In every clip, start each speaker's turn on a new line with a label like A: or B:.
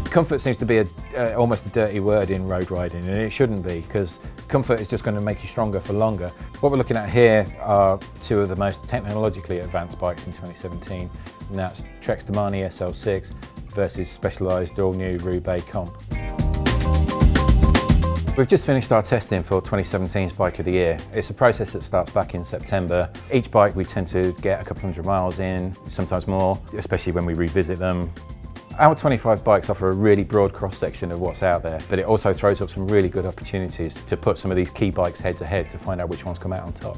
A: Comfort seems to be almost a dirty word in road riding, and it shouldn't be, because comfort is just going to make you stronger for longer. What we're looking at here are two of the most technologically advanced bikes in 2017, and that's Trek's Domane SL6 versus Specialized all-new Roubaix Comp. We've just finished our testing for 2017's Bike of the Year. It's a process that starts back in September. Each bike we tend to get a couple hundred miles in, sometimes more, especially when we revisit them. Our 25 bikes offer a really broad cross-section of what's out there, but it also throws up some really good opportunities to put some of these key bikes head to head to find out which ones come out on top.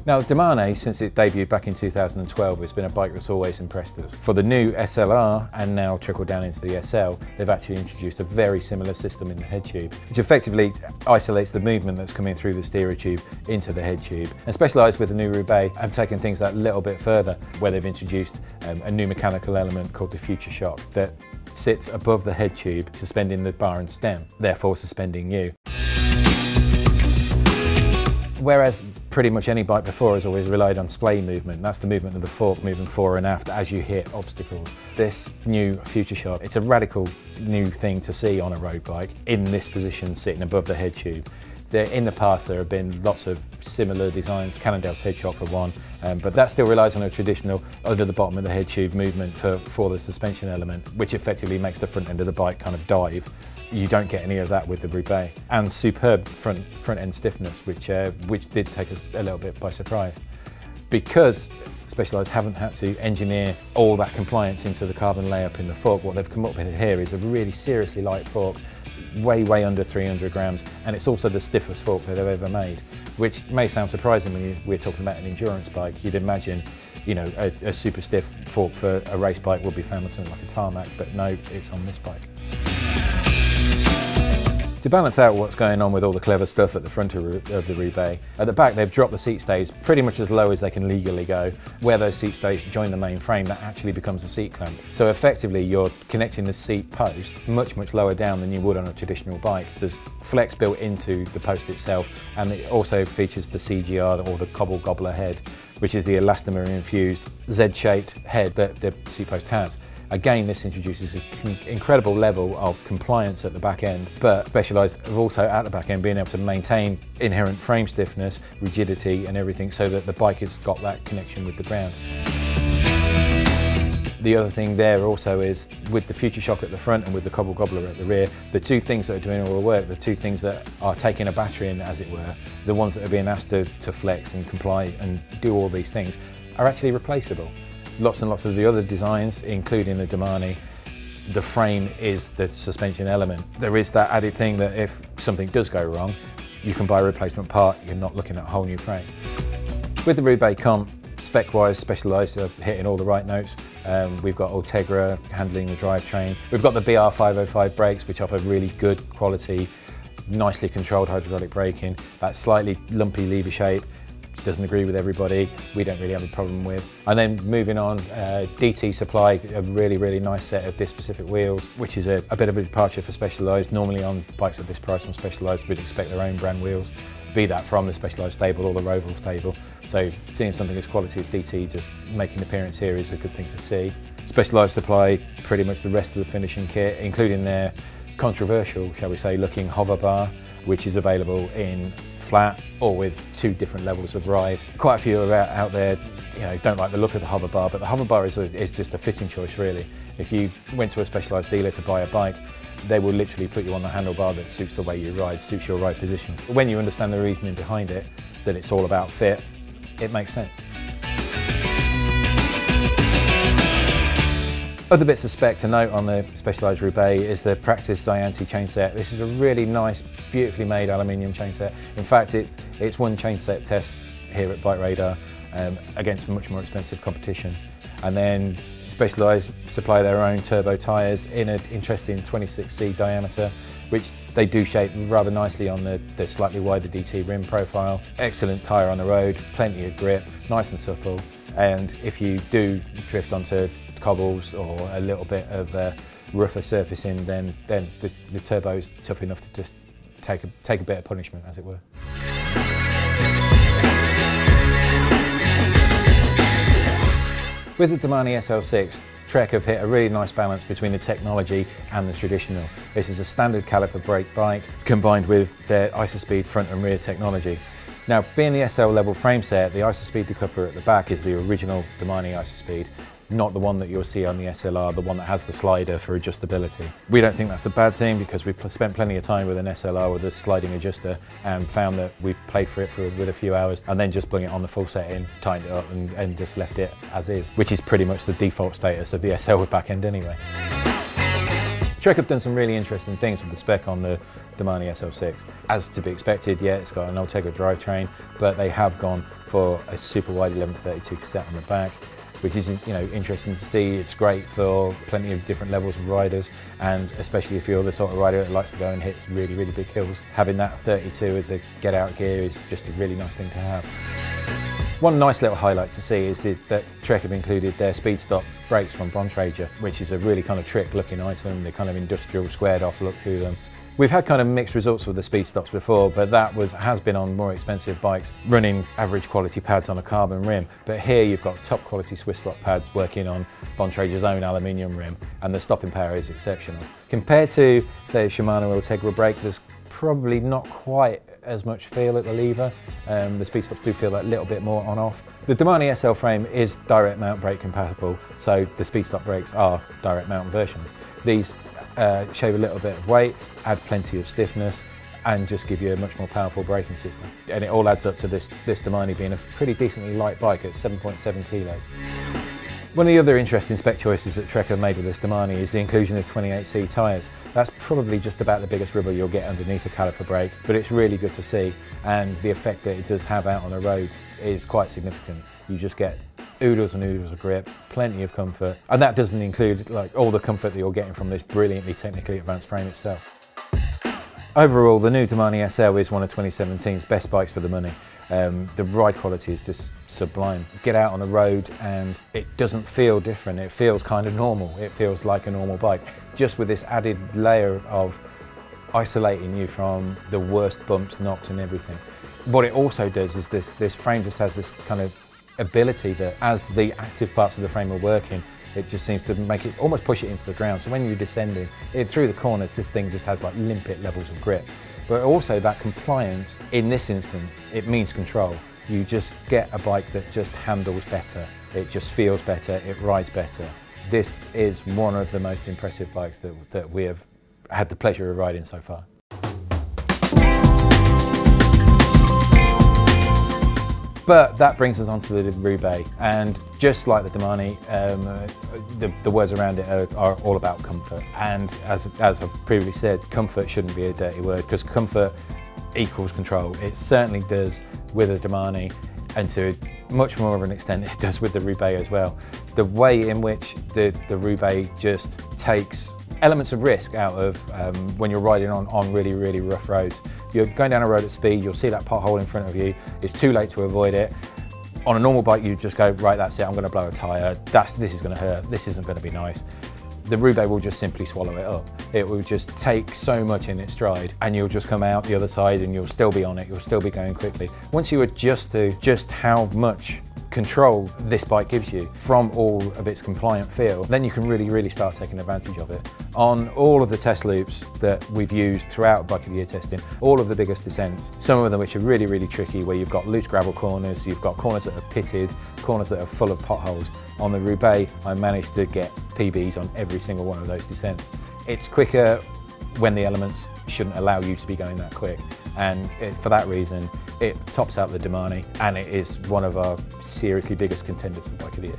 A: Now, Domane, since it debuted back in 2012, has been a bike that's always impressed us. For the new SLR, and now trickled down into the SL, they've actually introduced a very similar system in the head tube, which effectively isolates the movement that's coming through the steerer tube into the head tube. And Specialized with the new Roubaix have taken things that little bit further, where they've introduced a new mechanical element called the Future Shock that sits above the head tube, suspending the bar and stem, therefore suspending you. Whereas pretty much any bike before has always relied on splay movement. That's the movement of the fork moving fore and aft as you hit obstacles. This new Future Shock, it's a radical new thing to see on a road bike in this position, sitting above the head tube. In the past there have been lots of similar designs, Cannondale's head shock for one, but that still relies on a traditional under the bottom of the head tube movement for the suspension element, which effectively makes the front end of the bike kind of dive. You don't get any of that with the Roubaix. And superb front end stiffness, which did take us a little bit by surprise. Because Specialized haven't had to engineer all that compliance into the carbon layup in the fork, what they've come up with here is a really seriously light fork, way under 300 grams, and it's also the stiffest fork that they've ever made, which may sound surprising when we're talking about an endurance bike. You'd imagine, you know, a super stiff fork for a race bike would be found on something like a tarmac, but no, it's on this bike. To balance out what's going on with all the clever stuff at the front of the Roubaix, at the back they've dropped the seat stays pretty much as low as they can legally go. Where those seat stays join the main frame, that actually becomes a seat clamp. So effectively you're connecting the seat post much lower down than you would on a traditional bike. There's flex built into the post itself, and it also features the CGR, or the cobble gobbler head, which is the elastomer infused Z-shaped head that the seat post has. Again, this introduces an incredible level of compliance at the back end, but Specialized have also at the back end been able to maintain inherent frame stiffness, rigidity and everything, so that the bike has got that connection with the ground. The other thing there also is, with the Future Shock at the front and with the cobble gobbler at the rear, the two things that are doing all the work, the two things that are taking a battery in, as it were, the ones that are being asked to flex and comply and do all these things, are actually replaceable. Lots and lots of the other designs, including the Domane, the frame is the suspension element. There is that added thing that if something does go wrong, you can buy a replacement part, you're not looking at a whole new frame. With the Roubaix Comp, spec-wise, Specialized are hitting all the right notes. We've got Ultegra handling the drivetrain. We've got the BR505 brakes, which offer really good quality, nicely controlled hydraulic braking. That slightly lumpy lever shape doesn't agree with everybody, we don't really have a problem with. And then moving on, DT supplied a really nice set of disc-specific wheels, which is a bit of a departure for Specialized. Normally on bikes at this price from Specialized, we'd expect their own brand wheels, be that from the Specialized stable or the Roval stable. So seeing something as quality as DT just making an appearance here is a good thing to see. Specialized supply pretty much the rest of the finishing kit, including their controversial, shall we say, looking hover bar, which is available in flat or with two different levels of rise. Quite a few out there, you know, don't like the look of the hover bar, but the hover bar is just a fitting choice really. If you went to a Specialized dealer to buy a bike, they will literally put you on the handlebar that suits the way you ride, suits your ride position. When you understand the reasoning behind it, that it's all about fit, it makes sense. Other bits of spec to note on the Specialized Roubaix is the Praxis Zianti chainset. This is a really nice, beautifully made aluminium chainset. In fact, it's won chainset tests here at BikeRadar against much more expensive competition. And then Specialized supply their own turbo tyres in an interesting 26C diameter, which they do shape rather nicely on the slightly wider DT rim profile. Excellent tyre on the road, plenty of grip, nice and supple. And if you do drift onto cobbles or a little bit of rougher surfacing, then the turbo's tough enough to just take a bit of punishment, as it were. With the Domane SL6, Trek have hit a really nice balance between the technology and the traditional. This is a standard caliper brake bike combined with their ISOSpeed front and rear technology. Now, being the SL level frame set, the ISOSpeed decoupler at the back is the original Domane ISOSpeed, not the one that you'll see on the SLR, the one that has the slider for adjustability. We don't think that's a bad thing because we've spent plenty of time with an SLR with a sliding adjuster and found that we played for it with a few hours and then just bring it on the full setting, tightened it up and just left it as is, which is pretty much the default status of the SL with back end anyway. Trek have done some really interesting things with the spec on the Domane SL6. As to be expected, yeah, it's got an Ultegra drivetrain, but they have gone for a super wide 1132 cassette on the back, which is, you know, interesting to see. It's great for plenty of different levels of riders, and especially if you're the sort of rider that likes to go and hit really, really big hills. Having that 32 as a get-out gear is just a really nice thing to have. One nice little highlight to see is that Trek have included their speed stop brakes from Bontrager, which is a really kind of trick looking item, the kind of industrial squared off look to them. We've had kind of mixed results with the speed stops before, but that has been on more expensive bikes running average quality pads on a carbon rim. But here you've got top quality Swiss rock pads working on Bontrager's own aluminium rim, and the stopping power is exceptional. Compared to the Shimano Ultegra brake, there's probably not quite as much feel at the lever. The speed stops do feel that little bit more on-off. The Domane SL frame is direct mount brake compatible, so the speed stop brakes are direct mount versions. These shave a little bit of weight, add plenty of stiffness, and just give you a much more powerful braking system. And it all adds up to this Domane being a pretty decently light bike at 7.7 kilos. One of the other interesting spec choices that Trek have made with this Domane is the inclusion of 28C tyres. That's probably just about the biggest rubber you'll get underneath a caliper brake, but it's really good to see, and the effect that it does have out on the road is quite significant. You just get oodles and oodles of grip, plenty of comfort, and that doesn't include like all the comfort that you're getting from this brilliantly technically advanced frame itself. Overall, the new Domane SL is one of 2017's best bikes for the money. The ride quality is just sublime. Get out on the road and it doesn't feel different. It feels kind of normal. It feels like a normal bike, just with this added layer of isolating you from the worst bumps, knocks and everything. What it also does is this frame just has this kind of ability that as the active parts of the frame are working, it just seems to make it, almost push it into the ground. So when you're descending through the corners, this thing just has like limpet levels of grip. But also that compliance, in this instance, it means control. You just get a bike that just handles better. It just feels better, it rides better. This is one of the most impressive bikes that we have had the pleasure of riding so far. But that brings us on to the Roubaix, and just like the Domane, the words around it are all about comfort. And as I've previously said, comfort shouldn't be a dirty word, because comfort equals control. It certainly does with the Domane, and to much more of an extent it does with the Roubaix as well. The way in which the Roubaix just takes elements of risk out of when you're riding on really, really rough roads. You're going down a road at speed, you'll see that pothole in front of you, it's too late to avoid it. On a normal bike you just go, right, that's it, I'm going to blow a tyre, this is going to hurt, this isn't going to be nice. The Roubaix will just simply swallow it up. It will just take so much in its stride, and you'll just come out the other side and you'll still be on it, you'll still be going quickly. Once you adjust to just how much control this bike gives you from all of its compliant feel, then you can really, really start taking advantage of it. On all of the test loops that we've used throughout Bike of the Year testing, all of the biggest descents, some of them which are really, really tricky, where you've got loose gravel corners, you've got corners that are pitted, corners that are full of potholes. On the Roubaix, I managed to get PBs on every single one of those descents. It's quicker when the elements shouldn't allow you to be going that quick, and for that reason it tops out the Domane, and it is one of our seriously biggest contenders for Bike of the Year.